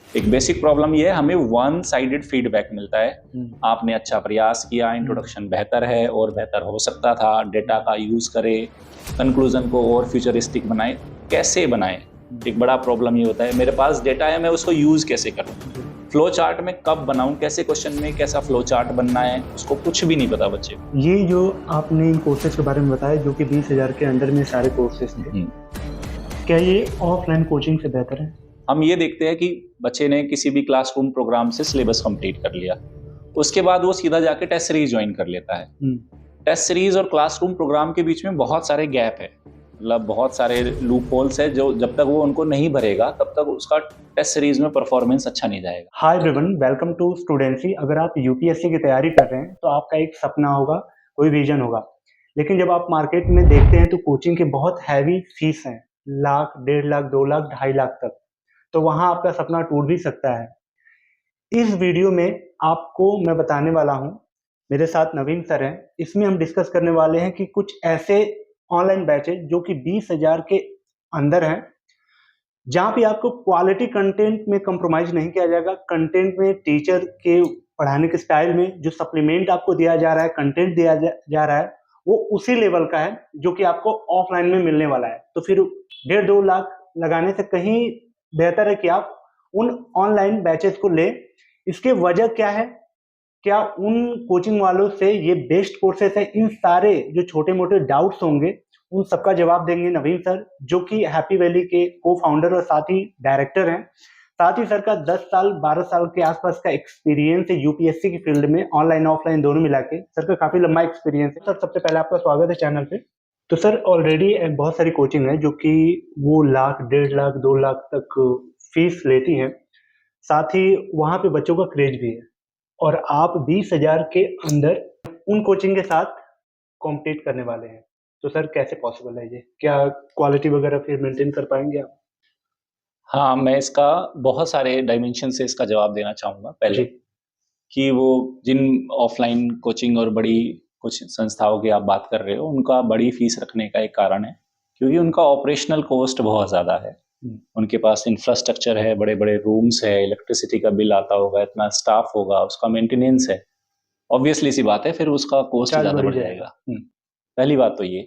एक basic problem ये है, हमें वन साइडेड फीडबैक मिलता है। आपने अच्छा प्रयास किया, इंट्रोडक्शन बेहतर है और बेहतर हो सकता था, डेटा का यूज करें, कंक्लूजन को और फ्यूचरिस्टिक बनाए। कैसे बनाए? एक बड़ा प्रॉब्लम ये होता है, मेरे पास डेटा है, मैं उसको यूज कैसे करूं? फ्लो चार्ट में कब बनाऊं, कैसे क्वेश्चन में कैसा फ्लो चार्ट बनना है, उसको कुछ भी नहीं पता बच्चे को। ये जो आपने इन कोर्सेज के बारे में बताया जो कि 20,000 के अंदर में सारे कोर्सेज थे, क्या ये ऑफलाइन कोचिंग से बेहतर है? हम ये देखते हैं कि बच्चे ने किसी भी क्लासरूम प्रोग्राम से सिलेबस कंप्लीट कर लिया, उसके बाद वो सीधा जाके टेस्ट सीरीज ज्वाइन कर लेता है। टेस्ट सीरीज और क्लासरूम प्रोग्राम के बीच में बहुत सारे गैप है, मतलब बहुत सारे लूप होल्स है, जो जब तक वो उनको नहीं भरेगा तब तक उसका टेस्ट सीरीज में परफॉर्मेंस अच्छा नहीं जाएगा। Hi everyone, welcome to Studency. अगर आप यूपीएससी की तैयारी कर रहे हैं तो आपका एक सपना होगा, कोई विजन होगा, लेकिन जब आप मार्केट में देखते हैं तो कोचिंग के बहुत हैवी फीस हैं, लाख, 1.5 लाख, 2 लाख, 2.5 लाख तक। तो वहां आपका सपना टूट भी सकता है। इस वीडियो में आपको मैं बताने वाला हूं, मेरे साथ नवीन सर हैं, इसमें हम डिस्कस करने वाले हैं कि कुछ ऐसे ऑनलाइन बैचेज जो कि 20,000 के अंदर हैं, जहां पे आपको क्वालिटी कंटेंट में कंप्रोमाइज नहीं किया जाएगा। कंटेंट में टीचर के पढ़ाने के स्टाइल में जो सप्लीमेंट आपको दिया जा रहा है, कंटेंट दिया जा रहा है, वो उसी लेवल का है जो कि आपको ऑफलाइन में मिलने वाला है। तो फिर 1.5-2 लाख लगाने से कहीं बेहतर है कि आप उन ऑनलाइन बैचेस को लें। इसके वजह क्या है? क्या उन कोचिंग वालों से ये बेस्ट कोर्सेस है? इन सारे जो छोटे मोटे डाउट्स होंगे उन सबका जवाब देंगे नवीन सर, जो कि हैप्पी वैली के को फाउंडर और साथ ही डायरेक्टर हैं। साथ ही सर का 10 साल 12 साल के आसपास का एक्सपीरियंस है यूपीएससी की फील्ड में, ऑनलाइन ऑफलाइन दोनों मिला के। सर का काफी लंबा एक्सपीरियंस है। सर, सबसे पहले आपका स्वागत है चैनल पे। तो सर, ऑलरेडी बहुत सारी कोचिंग है जो कि वो लाख, 1.5 लाख, 2 लाख तक फीस लेती है। साथ ही वहां पे बच्चों का क्रेज भी है, और आप 20,000 के अंदर उन कोचिंग के साथ कॉम्पीट करने वाले हैं। तो सर, कैसे पॉसिबल है ये? क्या क्वालिटी वगैरह फिर मेंटेन कर पाएंगे आप? हाँ, मैं इसका बहुत सारे डायमेंशन से इसका जवाब देना चाहूँगा। पहले जी। कि वो जिन ऑफलाइन कोचिंग और बड़ी कुछ संस्थाओं की आप बात कर रहे हो, उनका बड़ी फीस रखने का एक कारण है क्योंकि उनका ऑपरेशनल कॉस्ट बहुत ज़्यादा है। उनके पास इंफ्रास्ट्रक्चर है, बड़े-बड़े रूम्स है, इलेक्ट्रिसिटी का बिल आता होगा, इतना स्टाफ होगा, उसका मेंटेनेंस है। ऑब्वियसली सी बात है, फिर उसका कॉस्ट चार्ज ज़्यादा बढ़ ही बढ़ जाएगा। जाएगा। पहली बात तो ये,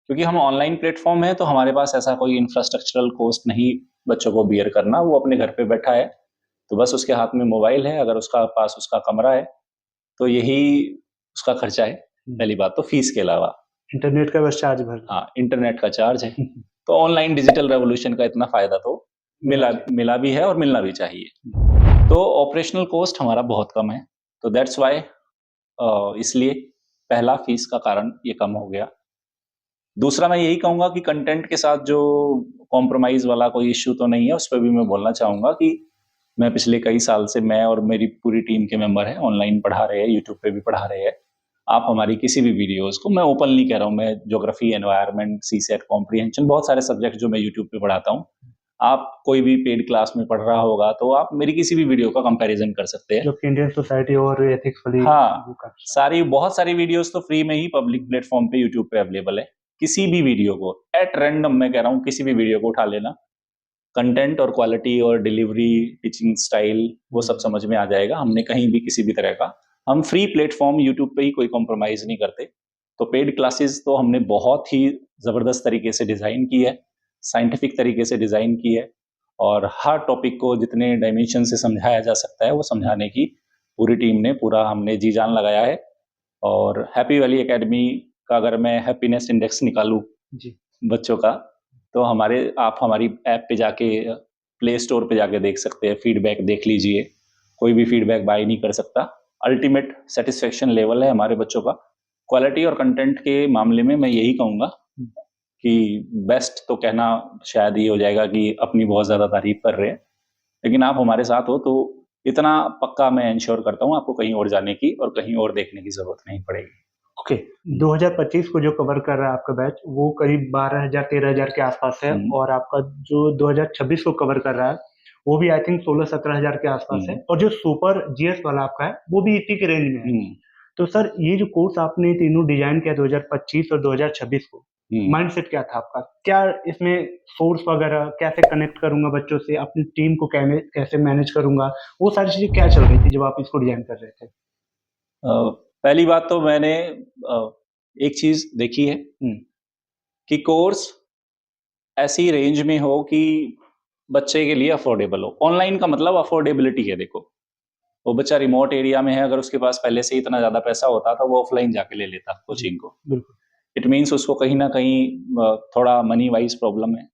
क्योंकि हम ऑनलाइन प्लेटफ़ॉर्म है तो हमारे पास ऐसा कोई इंफ्रास्ट्रक्चरल कॉस्ट नहीं बच्चों को बियर करना। वो अपने घर पे बैठा है, तो बस उसके हाथ में मोबाइल है, अगर उसका पास उसका कमरा है, तो यही उसका खर्चा है। पहली बात तो फीस के अलावा इंटरनेट का बस चार्ज भर। हाँ, इंटरनेट का चार्ज है। तो ऑनलाइन डिजिटल रेवोल्यूशन का इतना फ़ायदा तो मिला भी है और मिलना भी चाहिए। तो ऑपरेशनल कॉस्ट हमारा बहुत कम है, तो दैट्स व्हाई इसलिए पहला फीस का कारण ये कम हो गया। दूसरा मैं यही कहूँगा कि कंटेंट के साथ जो कॉम्प्रोमाइज़ वाला कोई इश्यू तो नहीं है, उस पे भी मैं बोलना चाहूँगा कि मैं पिछले कई साल से, मैं और मेरी पूरी टीम के मेंबर हैं, ऑनलाइन पढ़ा रहे हैं, यूट्यूब पे भी पढ़ा रहे हैं। आप हमारी किसी भी वीडियोज़ को, मैं ओपनली कह रहा हूँ, मैं ज्योग्राफी, एनवायरनमेंट, सीसेट, कॉम्प्रिहेंशन, बहुत सारे सब्जेक्ट जो मैं यूट्यूब पे पढ़ाता हूँ। आप कोई भी पेड क्लास में पढ़ रहा होगा, तो आप मेरी किसी भी वीडियो का कंपैरिज़न कर सकते हैं। जो कि इंडियन सोसाइटी और एथिक्स वाली हाँ, वो काफी बहुत सारी वीडियोज़ तो फ्री में ही पब्लिक प्लेटफ़ॉर्म पे, यूट्यूब पे अवेलेबल है। किसी भी वीडियो को एट रैंडम, मैं कह रहा हूँ, किसी भी वीडियो को उठा लेना, कंटेंट और क्वालिटी और डिलीवरी, टीचिंग स्टाइल, वो सब समझ में आ जाएगा। हमने कहीं भी किसी भी तरह का, हम फ्री प्लेटफ़ॉर्म यूट्यूब पे ही कोई कॉम्प्रोमाइज़ नहीं करते। तो पेड क्लासेस तो हमने बहुत ही ज़बरदस्त तरीके से डिज़ाइन की है, साइंटिफिक तरीके से डिज़ाइन की है, और हर टॉपिक को जितने डायमेंशन से समझाया जा सकता है, वो समझाने की पूरी टीम ने, पूरा हमने जी जान लगाया है। और हैप्पी वैली एकेडमी का अगर मैं हैप्पीनेस इंडेक्स निकालूँ जी। बच्चों का, तो आप हमारी ऐप पे जाके, प्ले स्टोर पे जाके देख सकते हैं, फीडबैक देख लीजिए। कोई भी फीडबैक बाय नहीं कर सकता। अल्टीमेट सेटिस्फेक्शन लेवल है हमारे बच्चों का। क्वालिटी और कंटेंट के मामले में मैं यही कहूँगा कि बेस्ट तो कहना शायद ये हो जाएगा कि अपनी बहुत ज़्यादा तारीफ कर रहे हैं, लेकिन आप हमारे साथ हो तो इतना पक्का मैं इंश्योर करता हूँ, आपको कहीं और जाने की और कहीं और देखने की ज़रूरत नहीं पड़ेगी। ओके। 2025 को जो कवर कर रहा है आपका बैच, वो करीब 12,000 13,000 के आसपास है, और आपका जो 2026 को कवर कर रहा है वो भी आई थिंक 16-17,000 के आसपास है, और जो सुपर जीएस वाला आपका है वो भी इसी के रेंज में है। तो सर, ये जो कोर्स आपने तीनों डिजाइन किया 2025 और 2026 को, माइंडसेट क्या था आपका? क्या इसमें सोर्स वगैरह कैसे कनेक्ट करूंगा बच्चों से, अपनी टीम को कैसे मैनेज करूंगा, वो सारी चीजें क्या चल रही थी जब आप इसको डिजाइन कर रहे थे? पहली बात तो मैंने एक चीज देखी है कि कोर्स ऐसी रेंज में हो कि बच्चे के लिए अफोर्डेबल हो। ऑनलाइन का मतलब अफोर्डेबिलिटी है। देखो, वो बच्चा रिमोट एरिया में है, अगर उसके पास पहले से ही इतना ज़्यादा पैसा होता तो वो ऑफलाइन जाके ले लेता कोचिंग को। बिल्कुल। इट मीन्स उसको कहीं ना कहीं थोड़ा मनी वाइज प्रॉब्लम है।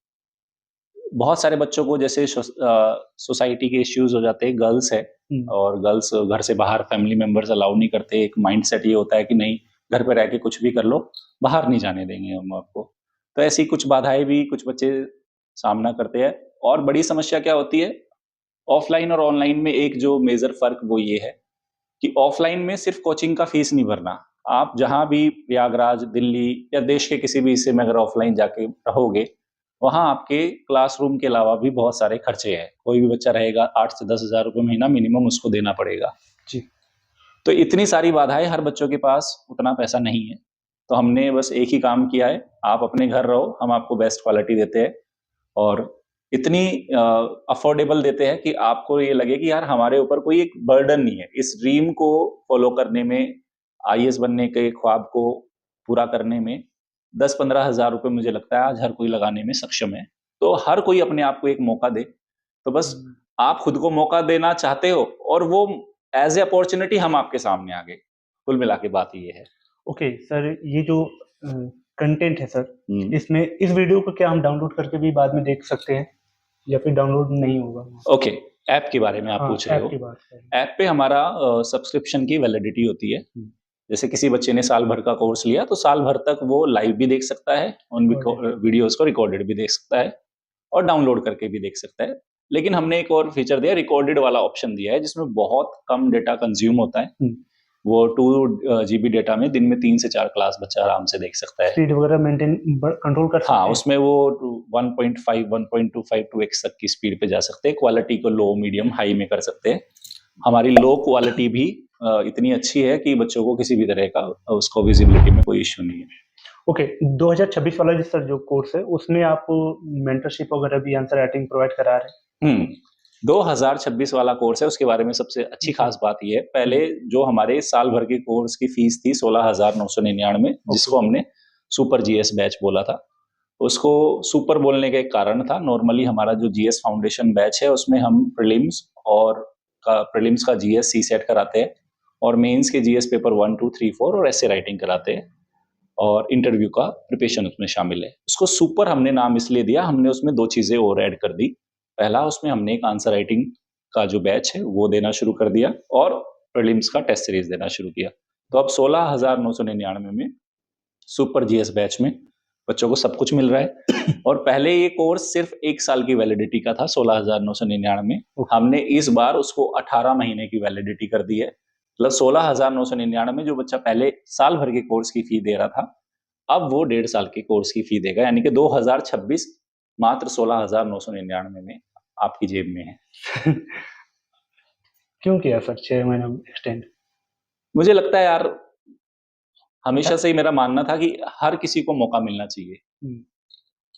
बहुत सारे बच्चों को जैसे सोसाइटी के इश्यूज हो जाते हैं, गर्ल्स है और गर्ल्स घर से बाहर फैमिली मेंबर्स अलाउ नहीं करते। एक माइंडसेट ये होता है कि नहीं, घर पे रह के कुछ भी कर लो, बाहर नहीं जाने देंगे हम आपको। तो ऐसी कुछ बाधाएं भी कुछ बच्चे सामना करते हैं। और बड़ी समस्या क्या होती है ऑफलाइन और ऑनलाइन में, एक जो मेजर फर्क वो ये है कि ऑफलाइन में सिर्फ कोचिंग का फीस नहीं भरना। आप जहां भी प्रयागराज, दिल्ली या देश के किसी भी हिस्से में अगर ऑफलाइन जाके रहोगे, वहां आपके क्लासरूम के अलावा भी बहुत सारे खर्चे हैं। कोई भी बच्चा रहेगा 8 से 10 हज़ार रुपये महीना मिनिमम उसको देना पड़ेगा। जी। तो इतनी सारी बाधाएं, हर बच्चों के पास उतना पैसा नहीं है। तो हमने बस एक ही काम किया है, आप अपने घर रहो, हम आपको बेस्ट क्वालिटी देते हैं और इतनी अफोर्डेबल देते हैं कि आपको ये लगे कि यार हमारे ऊपर कोई एक बर्डन नहीं है। इस ड्रीम को फॉलो करने में, आईएएस बनने के ख्वाब को पूरा करने में 10-15 हज़ार रुपये मुझे लगता है आज हर कोई लगाने में सक्षम है। तो हर कोई अपने आप को एक मौका दे। तो बस आप खुद को मौका देना चाहते हो और वो एज ए अपॉर्चुनिटी हम आपके सामने आ गए। कुल मिला के बात ये है। ओके सर, ये जो कंटेंट है सर, इसमें इस वीडियो को क्या हम डाउनलोड करके भी बाद में देख सकते हैं या फिर डाउनलोड नहीं होगा? ओके, ऐप के बारे में आप पूछ रहे ऐप हो। की बात करें। ऐप पे हमारा सब्सक्रिप्शन की वैलिडिटी होती है। जैसे किसी बच्चे ने साल भर का कोर्स लिया तो साल भर तक वो लाइव भी देख सकता है, उन वीडियोस को रिकॉर्डेड भी देख सकता है और डाउनलोड करके भी देख सकता है। लेकिन हमने एक और फीचर दिया, रिकॉर्डेड वाला ऑप्शन दिया है, जिसमें बहुत कम डेटा कंज्यूम होता है। वो 2 GB डेटा में दिन में 3 से 4 क्लास बच्चा आराम से देख सकता है। स्पीड वगैरह मेंटेन कंट्रोल कर सकते हाँ, हैं? उसमें वो 1.5, 1.25, 2x तक की स्पीड पे जा सकते हैं। क्वालिटी को लो, मीडियम, हाई में कर सकते हैं। हमारी लो क्वालिटी भी इतनी अच्छी है कि बच्चों को किसी भी तरह का उसको विजिबिलिटी में कोई इश्यू नहीं है। ओके, 2026 वाला सर जो कोर्स है उसमें आप मेंटरशिप वगैरह भी, आंसर राइटिंग प्रोवाइड करा रहे हैं? 2026 वाला कोर्स है, उसके बारे में सबसे अच्छी खास बात ये है, पहले जो हमारे साल भर के कोर्स की फीस थी 16,999, जिसको हमने सुपर जीएस बैच बोला था। उसको सुपर बोलने का एक कारण था। नॉर्मली हमारा जो जीएस फाउंडेशन बैच है उसमें हम प्रीलिम्स का जीएस सी सेट कराते हैं और मेंस के जीएस पेपर 1, 2, 3, 4 और ऐसे राइटिंग कराते हैं और इंटरव्यू का प्रिपरेशन उसमें शामिल है। उसको सुपर हमने नाम इसलिए दिया, हमने उसमें 2 चीजें और ऐड कर दी। पहला, उसमें हमने एक आंसर राइटिंग का जो बैच है वो देना शुरू कर दिया और प्रीलिम्स का टेस्ट सीरीज देना शुरू किया। तो अब 16,999 में सुपर जीएस बैच में बच्चों को सब कुछ मिल रहा है। और पहले ये कोर्स सिर्फ 1 साल की वैलिडिटी का था 16,999 में। हमने इस बार उसको 18 महीने की वैलिडिटी कर दी है। मतलब 16,999 में जो बच्चा पहले साल भर के कोर्स की फी दे रहा था, अब वो 1.5 साल के कोर्स की फी देगा। यानी कि 2026 मात्र 16,999 में आपकी जेब में है। क्यों किया सर 6 महीना एक्सटेंड? मुझे लगता है यार, हमेशा से ही मेरा मानना था कि हर किसी को मौका मिलना चाहिए।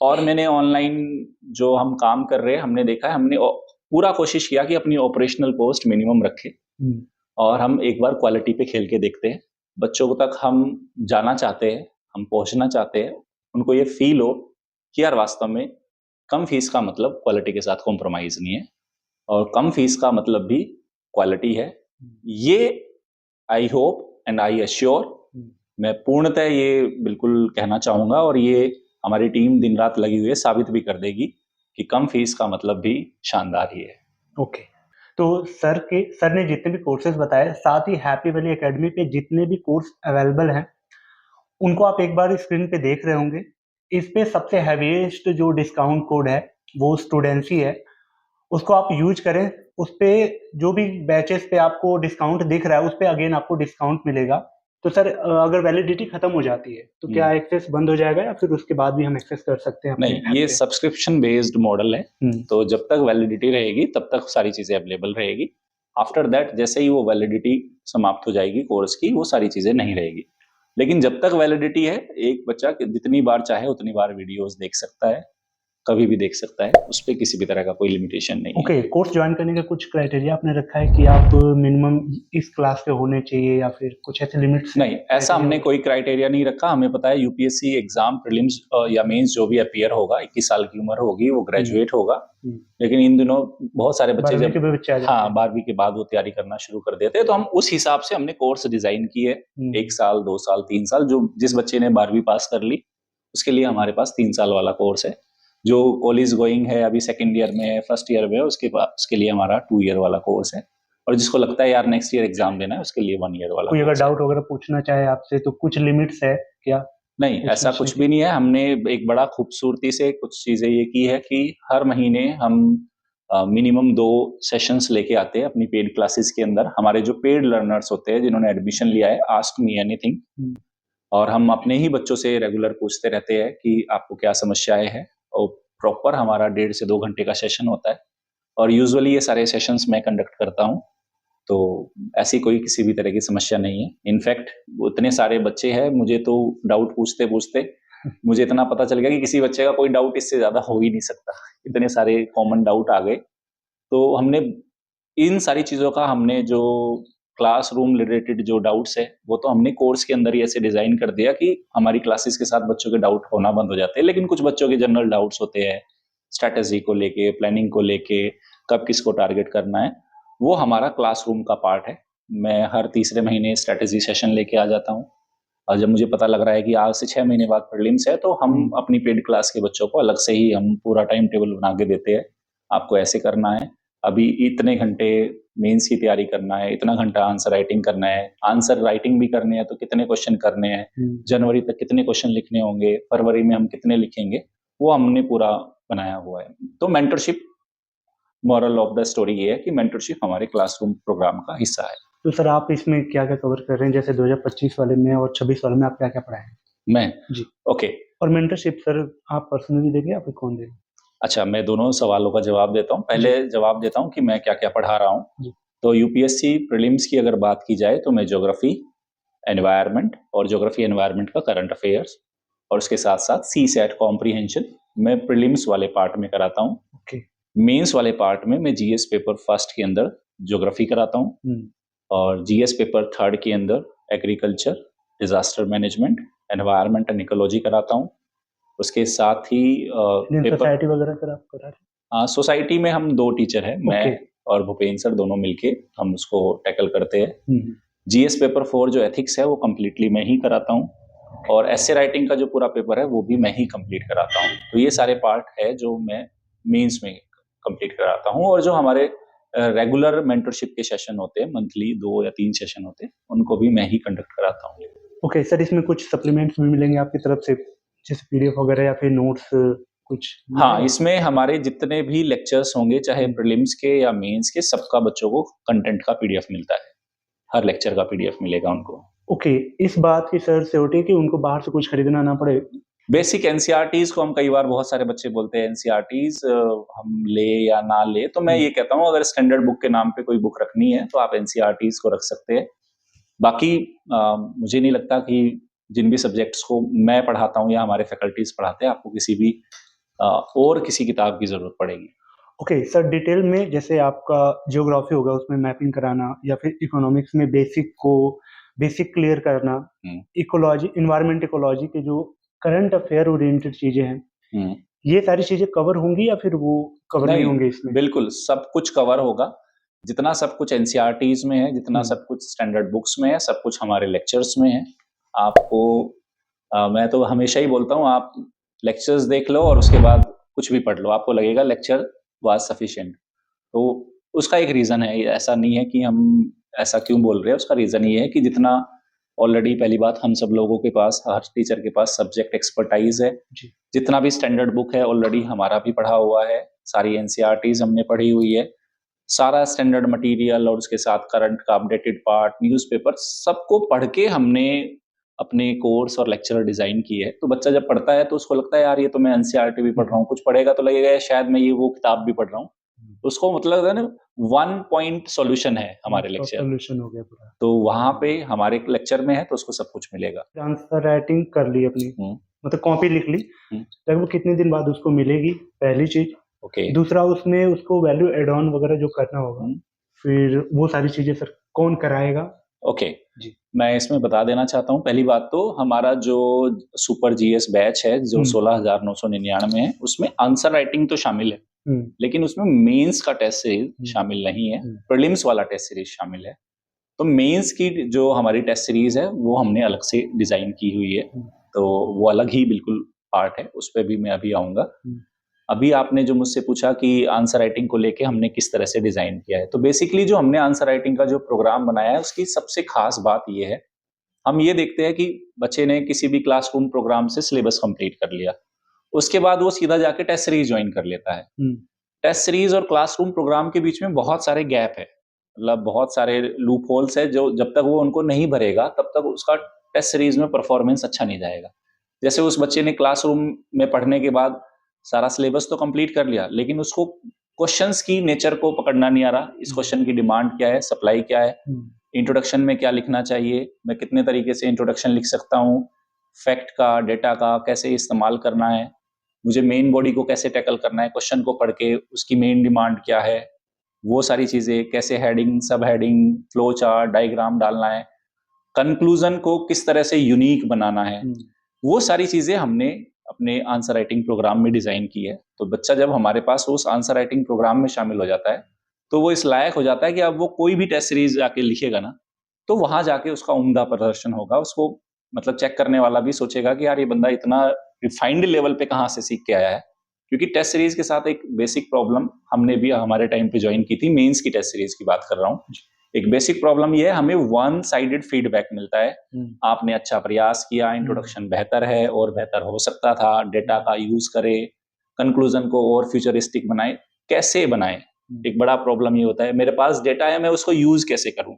और मैंने ऑनलाइन जो हम काम कर रहे हैं, हमने देखा है, हमने पूरा कोशिश किया कि अपनी ऑपरेशनल कॉस्ट मिनिमम रखें और हम एक बार क्वालिटी पे खेल के देखते हैं। बच्चों तक हम जाना चाहते हैं, हम पहुंचना चाहते हैं, उनको ये फील हो कि यार वास्तव में कम फीस का मतलब क्वालिटी के साथ कॉम्प्रोमाइज नहीं है और कम फीस का मतलब भी क्वालिटी है। ये I hope and I assure, मैं पूर्णतः ये बिल्कुल कहना चाहूंगा और ये हमारी टीम दिन रात लगी हुई है, साबित भी कर देगी कि कम फीस का मतलब भी शानदार ही है। ओके, तो सर ने जितने भी कोर्सेज बताए, साथ ही हैप्पी वैली एकेडमी पे जितने भी कोर्स अवेलेबल हैं उनको आप एक बार स्क्रीन पे देख रहे होंगे। इस पे सबसे हैवीएस्ट जो डिस्काउंट कोड है वो स्टूडेंसी है, उसको आप यूज करें। उस पे जो भी बैचेस पे आपको डिस्काउंट दिख रहा है उस पे अगेन आपको डिस्काउंट मिलेगा। तो सर अगर वैलिडिटी खत्म हो जाती है तो क्या एक्सेस बंद हो जाएगा या फिर उसके बाद भी हम एक्सेस कर सकते हैं? नहीं, ये सब्सक्रिप्शन बेस्ड मॉडल है, तो जब तक वैलिडिटी रहेगी तब तक सारी चीजें अवेलेबल रहेगी। आफ्टर दैट जैसे ही वो वैलिडिटी समाप्त हो जाएगी कोर्स की, वो सारी चीजें नहीं रहेगी। लेकिन जब तक वैलिडिटी है, एक बच्चा जितनी बार चाहे उतनी बार वीडियोस देख सकता है, कभी भी देख सकता है, उस पे किसी भी तरह का कोई लिमिटेशन नहीं है। ओके, कोर्स ज्वाइन करने का कुछ क्राइटेरिया आपने रखा है कि आप मिनिमम इस क्लास के होने चाहिए या फिर कुछ ऐसे लिमिट्स नहीं, ऐसा हमने कोई क्राइटेरिया नहीं रखा। हमें पता है यूपीएससी एग्जाम प्रीलिम्स या मेंस जो भी अपीयर होगा, 21 साल की उम्र होगी, वो ग्रेजुएट होगा। लेकिन इन दिनों बहुत सारे बच्चे 12वीं के भी बच्चे आ जाते हैं। 12वीं के बाद वो तैयारी करना शुरू कर देते हैं, तो हम उस हिसाब से हमने कोर्स डिजाइन की है। 1 साल, 2 साल, 3 साल, जो जिस बच्चे ने 12वीं पास कर ली उसके लिए हमारे पास 3 साल वाला कोर्स है। जो कॉलेज गोइंग है, अभी सेकेंड ईयर में है, फर्स्ट ईयर में है, उसके लिए हमारा 2 ईयर वाला कोर्स है। और जिसको लगता है यार नेक्स्ट ईयर एग्जाम देना है, उसके लिए 1 ईयर वाला कोई अगर कोर्स है। डाउट वगैरह पूछना चाहे आपसे तो कुछ लिमिट्स है क्या? नहीं, ऐसा कुछ भी नहीं है। हमने एक बड़ा खूबसूरती से कुछ चीजें ये की है कि हर महीने हम मिनिमम 2 सेशंस लेके आते हैं अपनी पेड क्लासेस के अंदर। हमारे जो पेड लर्नर्स होते हैं, जिन्होंने एडमिशन लिया है, आस्क मी एनीथिंग, और हम अपने ही बच्चों से रेगुलर पूछते रहते हैं कि आपको क्या समस्याएं हैं, और प्रॉपर हमारा 1.5 से 2 घंटे का सेशन होता है। और यूजुअली ये सारे सेशंस मैं कंडक्ट करता हूँ, तो ऐसी कोई किसी भी तरह की समस्या नहीं है। इनफैक्ट इतने सारे बच्चे हैं, मुझे तो डाउट पूछते पूछते मुझे इतना पता चल गया कि किसी बच्चे का कोई डाउट इससे ज्यादा हो ही नहीं सकता। इतने सारे कॉमन डाउट आ गए। तो हमने इन सारी चीज़ों का, हमने जो क्लासरूम रिलेटेड जो डाउट्स है, वो तो हमने कोर्स के अंदर ही ऐसे डिज़ाइन कर दिया कि हमारी क्लासेस के साथ बच्चों के डाउट होना बंद हो जाते हैं। लेकिन कुछ बच्चों के जनरल डाउट्स होते हैं, स्ट्रैटेजी को लेके, प्लानिंग को लेके, कब किसको टारगेट करना है, वो हमारा क्लासरूम का पार्ट है। मैं हर तीसरे महीने स्ट्रैटेजी सेशन लेके आ जाता हूँ, और जब मुझे पता लग रहा है कि आज से 6 महीने बाद प्रीलिम्स है, तो हम अपनी पेड क्लास के बच्चों को अलग से ही हम पूरा टाइम टेबल बना के देते हैं। आपको ऐसे करना है, अभी इतने घंटे मेंस की तैयारी करना है, इतना घंटा आंसर राइटिंग करना है, आंसर राइटिंग भी करनी है तो कितने क्वेश्चन करने हैं, जनवरी तक कितने क्वेश्चन लिखने होंगे, फरवरी में हम कितने लिखेंगे, वो हमने पूरा बनाया हुआ है। तो mentorship, moral of the story ये है कि मेंटरशिप हमारे क्लासरूम प्रोग्राम का हिस्सा है। तो सर आप इसमें क्या-क्या कवर कर रहे हैं? जैसे 2025 वाले में और 26 वाले में आप क्या-क्या पढ़ाए हैं? मैं जी। ओके, और मेंटरशिप सर आप पर्सनली देंगे या फिर कौन देगा? अच्छा, मैं दोनों सवालों का जवाब देता हूँ। पहले जवाब देता हूँ कि मैं क्या-क्या पढ़ा रहा हूँ। जी। तो यूपीएससी प्रीलिम्स की अगर बात की जाए तो मैं ज्योग्राफी, एनवायरनमेंट और ज्योग्राफी एनवायरनमेंट का करंट अफेयर्स, और उसके साथ-साथ सीसैट कॉम्प्रिहेंशन मैं प्रीलिम्स वाले पार्ट में कराता हूँ। ओके। मेंस वाले पार्ट में मैं जीएस पेपर फर्स्ट के अंदर ज्योग्राफी कराता हूँ, और जीएस पेपर थर्ड के अंदर agriculture, disaster management, environment and ecology कराता हूँ। उसके साथ ही इंडियन पेपर सोसाइटी वगैरह सर आप करा रहे सोसाइटी में हम 2 टीचर हैं, मैं ओके। और भूपेंद्र सर, दोनों मिलके हम उसको टैकल करते हैं। हैं? जीएस पेपर 4 जो एथिक्स है वो कंप्लीटली मैं ही कराता हूँ, और एसे राइटिंग का जो पूरा पेपर है वो भी मैं ही कंप्लीट कराता हूँ। तो ये सारे पार्ट है जो मैं मेंस में कंप्लीट कराता हूँ, और जो हमारे रेगुलर मेंटरशिप के सेशन होते हैं, मंथली 2 या 3 सेशन होते हैं, उनको भी मैं ही कंडक्ट कराता हूँ। ओके सर, इसमें कुछ सप्लीमेंट्स भी मिलेंगे आपकी तरफ से, जैसे पीडीएफ वगैरह या फिर नोट्स कुछ? हाँ, इसमें हमारे जितने भी लेक्चर्स होंगे, चाहे प्रीलिम्स के या मेंस के, सबका बच्चों को कंटेंट का पीडीएफ मिलता है। हर लेक्चर का पीडीएफ मिलेगा उनको। ओके, इस बात की सर श्योरिटी कि उनको बाहर से कुछ खरीदना ना पड़े? बेसिक एनसीईआरटीज़ को हम कई बार, बहुत सारे बच्चे बोलते हैं एनसीईआरटीज़ हम ले या ना ले, तो मैं ये कहता हूँ अगर स्टैंडर्ड बुक के नाम पे कोई बुक रखनी है तो आप एनसीईआरटीज़ को रख सकते हैं। बाकी मुझे नहीं लगता कि जिन भी सब्जेक्ट्स को मैं पढ़ाता हूँ या हमारे फैकल्टीज पढ़ाते हैं, आपको किसी भी और किसी किताब की जरूरत पड़ेगी। ओके सर, डिटेल में जैसे आपका ज्योग्राफी होगा उसमें मैपिंग कराना, या फिर इकोनॉमिक्स में बेसिक क्लियर करना, इकोलॉजी, एनवायरमेंट इकोलॉजी के जो करंट अफेयर ओरिएंटेड चीजें हैं, ये सारी चीजें कवर होंगी या फिर वो कवर नहीं होंगे इसमें? बिल्कुल सब कुछ कवर होगा। जितना सब कुछ एनसीईआरटीज में है, जितना सब कुछ स्टैंडर्ड बुक्स में है, सब कुछ हमारे लेक्चर्स में है। आपको मैं तो हमेशा ही बोलता हूँ, आप लेक्चर्स देख लो और उसके बाद कुछ भी पढ़ लो, आपको लगेगा लेक्चर वाज सफिशिएंट। तो उसका एक रीज़न है, ऐसा नहीं है कि हम ऐसा क्यों बोल रहे हैं, उसका रीज़न ये है कि जितना ऑलरेडी, पहली बात, हम सब लोगों के पास, हर टीचर के पास सब्जेक्ट एक्सपर्टाइज है। जितना भी स्टैंडर्ड बुक है ऑलरेडी हमारा भी पढ़ा हुआ है, सारी एनसीईआरटीज हमने पढ़ी हुई है, सारा स्टैंडर्ड मटेरियल और उसके साथ करंट का अपडेटेड पार्ट, न्यूज़पेपर, सबको पढ़ के हमने अपने कोर्स और लेक्चर डिजाइन किए है। तो बच्चा जब पढ़ता है तो उसको लगता है यार ये तो मैं एनसीईआरटी भी पढ़ रहा हूँ, कुछ पढ़ेगा तो लगेगा शायद मैं ये वो किताब भी पढ़ रहा हूँ। उसको मतलब है ना, 1 पॉइंट सॉल्यूशन है हमारे लेक्चर, सॉल्यूशन हो गया पूरा। तो वहाँ पे हमारे लेक्चर में है तो उसको सब कुछ मिलेगा। आंसर राइटिंग कर ली अपनी, मतलब कॉपी लिख ली, लगभग कितने दिन बाद उसको मिलेगी, पहली चीज। ओके। दूसरा, उसमें उसको वैल्यू एड ऑन वगैरह जो करना होगा, फिर वो सारी चीजें सर कौन कराएगा? ओके जी। मैं इसमें बता देना चाहता हूँ, पहली बात तो हमारा जो सुपर जीएस बैच है जो 16,999 है, उसमें आंसर राइटिंग तो शामिल है, लेकिन उसमें मेंस का टेस्ट सीरीज शामिल नहीं है, प्रीलिम्स वाला टेस्ट सीरीज शामिल है। तो मेंस की जो हमारी टेस्ट सीरीज है वो हमने अलग से डिजाइन की हुई है, तो वो अलग ही बिल्कुल पार्ट है, उस पर भी मैं अभी आऊंगा। अभी आपने जो मुझसे पूछा कि आंसर राइटिंग को लेके हमने किस तरह से डिजाइन किया है, तो बेसिकली जो हमने आंसर राइटिंग का जो प्रोग्राम बनाया है उसकी सबसे खास बात ये है, हम ये देखते हैं कि बच्चे ने किसी भी क्लासरूम प्रोग्राम से सिलेबस कंप्लीट कर लिया, उसके बाद वो सीधा जाके टेस्ट सीरीज ज्वाइन कर लेता है। टेस्ट सीरीज और क्लासरूम प्रोग्राम के बीच में बहुत सारे गैप है, मतलब बहुत सारे लूप होल्स है, जो जब तक वो उनको नहीं भरेगा तब तक उसका टेस्ट सीरीज में परफॉर्मेंस अच्छा नहीं जाएगा। जैसे उस बच्चे ने क्लासरूम में पढ़ने के बाद सारा सिलेबस तो कंप्लीट कर लिया, लेकिन उसको क्वेश्चंस की नेचर को पकड़ना नहीं आ रहा, इस क्वेश्चन की डिमांड क्या है, सप्लाई क्या है, इंट्रोडक्शन में क्या लिखना चाहिए, मैं कितने तरीके से इंट्रोडक्शन लिख सकता हूँ, फैक्ट का, डेटा का कैसे इस्तेमाल करना है, मुझे मेन बॉडी को कैसे टैकल करना है, क्वेश्चन को पढ़ के उसकी मेन डिमांड क्या है, वो सारी चीजें कैसे, हेडिंग, सब हेडिंग, फ्लो चार्ट, डायग्राम डालना है, कंक्लूजन को किस तरह से यूनिक बनाना है, वो सारी चीजें हमने अपने आंसर राइटिंग प्रोग्राम में डिजाइन की है। तो बच्चा जब हमारे पास उस आंसर राइटिंग प्रोग्राम में शामिल हो जाता है तो वो इस लायक हो जाता है कि अब वो कोई भी टेस्ट सीरीज जाके लिखेगा ना, तो वहां जाके उसका उम्दा प्रदर्शन होगा, उसको मतलब चेक करने वाला भी सोचेगा कि यार ये बंदा इतना रिफाइंड लेवल पे कहाँ से सीख के आया है। क्योंकि टेस्ट सीरीज के साथ एक बेसिक प्रॉब्लम हमने भी हमारे टाइम पे ज्वाइन की थी, मेंस की टेस्ट सीरीज की बात कर रहा हूँ। एक बेसिक प्रॉब्लम ये है, हमें वन साइडेड फीडबैक मिलता है, आपने अच्छा प्रयास किया, इंट्रोडक्शन बेहतर है और बेहतर हो सकता था, डेटा का यूज करे, कंक्लूजन को और फ्यूचरिस्टिक बनाए, कैसे बनाए। एक बड़ा प्रॉब्लम ये होता है, मेरे पास डेटा है, मैं उसको यूज कैसे करूं,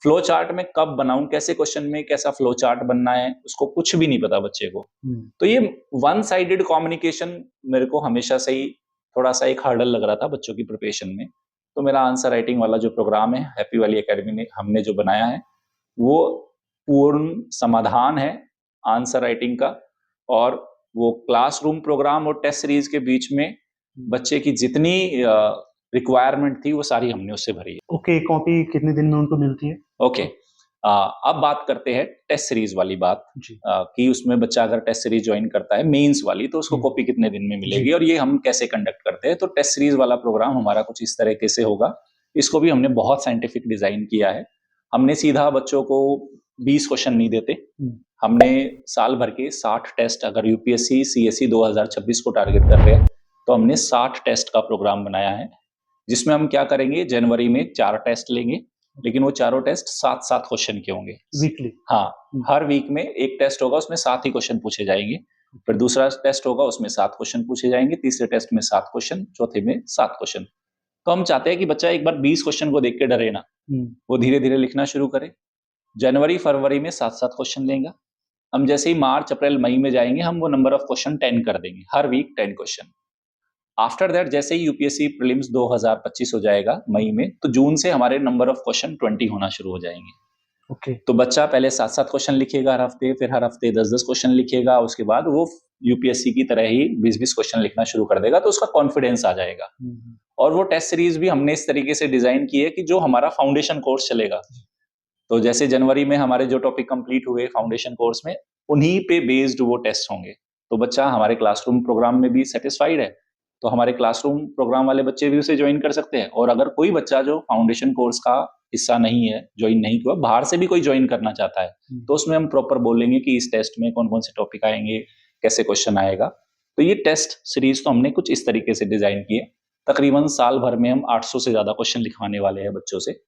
फ्लो चार्ट में कब बनाऊं, कैसे क्वेश्चन में कैसा फ्लो चार्ट बनना है, उसको कुछ भी नहीं पता बच्चे को। तो ये वन साइडेड कम्युनिकेशन मेरे को हमेशा से ही थोड़ा सा एक हर्डल लग रहा था बच्चों की प्रिपरेशन में। तो मेरा आंसर राइटिंग वाला जो प्रोग्राम है हैप्पी वैली एकेडमी ने हमने जो बनाया है वो पूर्ण समाधान है आंसर राइटिंग का, और वो क्लासरूम प्रोग्राम और टेस्ट सीरीज के बीच में बच्चे की जितनी रिक्वायरमेंट थी वो सारी हमने उससे भरी है। ओके, कॉपी कितने दिन में उनको मिलती है? ओके, अब बात करते हैं टेस्ट सीरीज वाली बात कि उसमें बच्चा अगर टेस्ट सीरीज ज्वाइन करता है मेंस वाली तो उसको कॉपी कितने दिन में मिलेगी और ये हम कैसे कंडक्ट करते हैं। तो टेस्ट सीरीज वाला प्रोग्राम हमारा कुछ इस तरीके से होगा, इसको भी हमने बहुत साइंटिफिक डिजाइन किया है। हमने सीधा बच्चों को 20 क्वेश्चन नहीं देते, हमने साल भर के 60 टेस्ट, अगर यूपीएससी सीएससी 2026 को टारगेट कर रहे हैं तो हमने 60 टेस्ट का प्रोग्राम बनाया है, जिसमें हम क्या करेंगे, जनवरी में 4 टेस्ट लेंगे, लेकिन वो चारों टेस्ट 7-7 क्वेश्चन के होंगे वीकली। हाँ, हर वीक में एक टेस्ट होगा, उसमें 7 ही क्वेश्चन पूछे जाएंगे, फिर दूसरा टेस्ट होगा उसमें 7 क्वेश्चन पूछे जाएंगे, तीसरे टेस्ट में 7 क्वेश्चन, चौथे में 7 क्वेश्चन। तो हम चाहते हैं कि बच्चा एक बार 20 क्वेश्चन को देख के डरे ना, वो धीरे धीरे लिखना शुरू करे। जनवरी फरवरी में 7-7 क्वेश्चन लेंगे, हम जैसे ही मार्च अप्रैल मई में जाएंगे हम वो नंबर ऑफ क्वेश्चन 10 कर देंगे, हर वीक 10 क्वेश्चन। आफ्टर दैट जैसे ही यूपीएससी प्रीलिम्स 2025 हो जाएगा मई में, तो जून से हमारे नंबर ऑफ क्वेश्चन 20 होना शुरू हो जाएंगे। तो बच्चा पहले 7-7 क्वेश्चन लिखेगा हर हफ्ते, फिर हर हफ्ते 10-10 क्वेश्चन लिखेगा, उसके बाद वो यूपीएससी की तरह ही 20-20 क्वेश्चन लिखना शुरू कर देगा, तो उसका कॉन्फिडेंस आ जाएगा। और वो टेस्ट सीरीज भी हमने इस तरीके से डिजाइन की है कि जो हमारा फाउंडेशन कोर्स चलेगा, तो जैसे जनवरी में हमारे जो टॉपिक कंप्लीट हुए फाउंडेशन कोर्स में, उन्हीं पे बेस्ड वो टेस्ट होंगे। तो बच्चा हमारे क्लासरूम प्रोग्राम में भी सेटिस्फाइड है तो हमारे क्लासरूम प्रोग्राम वाले बच्चे भी उसे ज्वाइन कर सकते हैं, और अगर कोई बच्चा जो फाउंडेशन कोर्स का हिस्सा नहीं है, ज्वाइन नहीं किया, बाहर से भी कोई ज्वाइन करना चाहता है, तो उसमें हम प्रॉपर बोलेंगे कि इस टेस्ट में कौन कौन से टॉपिक आएंगे, कैसे क्वेश्चन आएगा। तो ये टेस्ट सीरीज तो हमने कुछ इस तरीके से डिजाइन की है। तकरीबन साल भर में हम 800 से ज्यादा क्वेश्चन लिखवाने वाले हैं बच्चों से।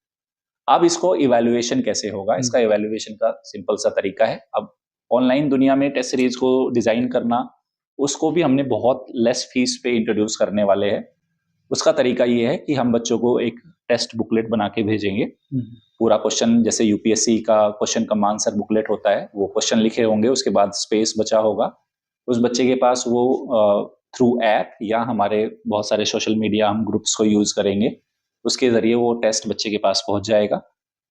अब इसको इवैल्यूएशन कैसे होगा, इसका इवैल्यूएशन का सिंपल सा तरीका है। अब ऑनलाइन दुनिया में टेस्ट सीरीज को डिजाइन करना, उसको भी हमने बहुत लेस फीस पे इंट्रोड्यूस करने वाले हैं। उसका तरीका ये है कि हम बच्चों को एक टेस्ट बुकलेट बना के भेजेंगे, पूरा क्वेश्चन, जैसे यूपीएससी का क्वेश्चन कम आंसर बुकलेट होता है, वो क्वेश्चन लिखे होंगे, उसके बाद स्पेस बचा होगा, उस बच्चे के पास वो थ्रू ऐप या हमारे बहुत सारे सोशल मीडिया हम ग्रुप्स को यूज़ करेंगे, उसके ज़रिए वो टेस्ट बच्चे के पास पहुँच जाएगा।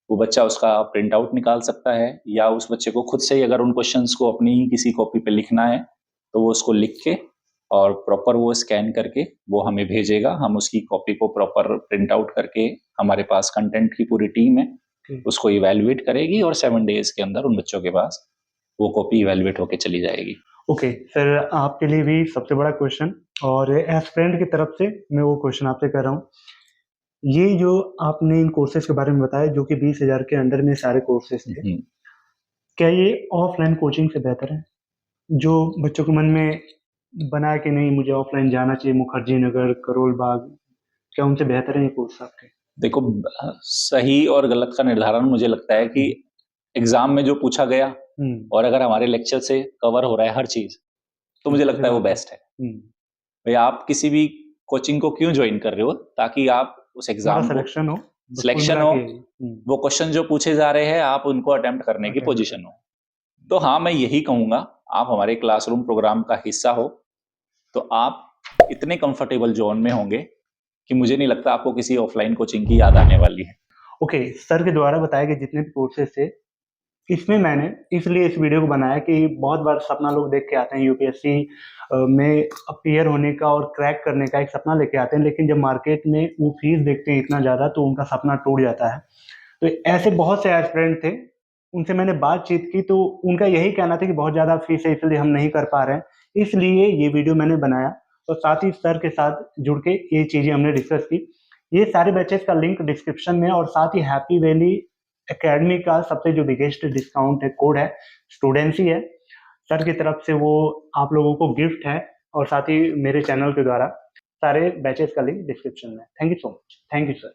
वो बच्चा उसका प्रिंट आउट निकाल सकता है या उस बच्चे को खुद से ही अगर उन क्वेश्चंस को अपनी ही किसी कॉपी पे लिखना है, तो वो उसको लिख के और प्रॉपर वो स्कैन करके वो हमें भेजेगा। हम उसकी कॉपी को प्रॉपर प्रिंट आउट करके हमारे पास कंटेंट की पूरी टीम है, उसको इवैल्यूएट करेगी और 7 डेज़ के अंदर उन बच्चों के पास वो कॉपी इवैल्यूएट होके चली जाएगी। ओके सर, आपके लिए भी सबसे बड़ा क्वेश्चन और एज फ्रेंड की तरफ से मैं वो क्वेश्चन आपसे कर रहा हूँ। ये जो आपने इन कोर्सेज के बारे में बताया जो कि 20,000 के अंडर में सारे कोर्सेज थे, हुँ। क्या ये ऑफलाइन कोचिंग से बेहतर है? जो बच्चों के मन में बना है कि नहीं मुझे ऑफलाइन जाना चाहिए, मुखर्जी नगर, करोल बाग, क्या उनसे बेहतर है ये कोर्स आपके? देखो सही और गलत का निर्धारण मुझे लगता है कि एग्ज़ाम में जो पूछा गया और अगर हमारे लेक्चर से कवर हो रहा है हर चीज़, तो मुझे लगता है वो बेस्ट है। भाई आप किसी भी कोचिंग को क्यों जॉइन कर रहे हो? ताकि आप उस हमारा एग्ज़ाम को सिलेक्शन हो, बस कुल सिलेक्शन मिला हो, के वो क्वेश्चन जो पूछे जा रहे हैं आप उनको अटेम्प्ट करने की अटेम्प्ट पोजीशन हो। तो हाँ, मैं यही कहूँगा, आप हमारे क्लासरूम प्रोग्राम का हिस्सा हो, तो आप इतने कंफर्टेबल ज़ोन में होंगे कि मुझे नहीं लगता आपको किसी ऑफलाइन कोचिंग की याद आने वाली है। ओके, सर के द्वारा बताए गए जितने भी कोर्सेज थे, इसमें मैंने इसलिए इस वीडियो को बनाया कि बहुत बार सपना लोग देख के आते हैं यूपीएससी में अपीयर होने का और क्रैक करने का एक सपना लेके आते हैं, लेकिन जब मार्केट में वो फीस देखते हैं इतना ज़्यादा तो उनका सपना टूट जाता है। तो ऐसे बहुत से एस्पिरेंट थे, उनसे मैंने बातचीत की तो उनका यही कहना था कि बहुत ज़्यादा फीस है इसलिए हम नहीं कर पा रहे हैं। इसलिए ये वीडियो मैंने बनाया और साथ ही सर के साथ जुड़ के ये चीज़ें हमने डिस्कस की। ये सारे बैचेस का लिंक डिस्क्रिप्शन में और साथ ही हैप्पी वैली एकेडमी का सबसे जो बिगेस्ट डिस्काउंट है कोड है स्टूडेंसी है, सर की तरफ से वो आप लोगों को गिफ्ट है और साथ ही मेरे चैनल के द्वारा सारे बैचेस का लिंक डिस्क्रिप्शन में। Thank you so much. Thank you sir.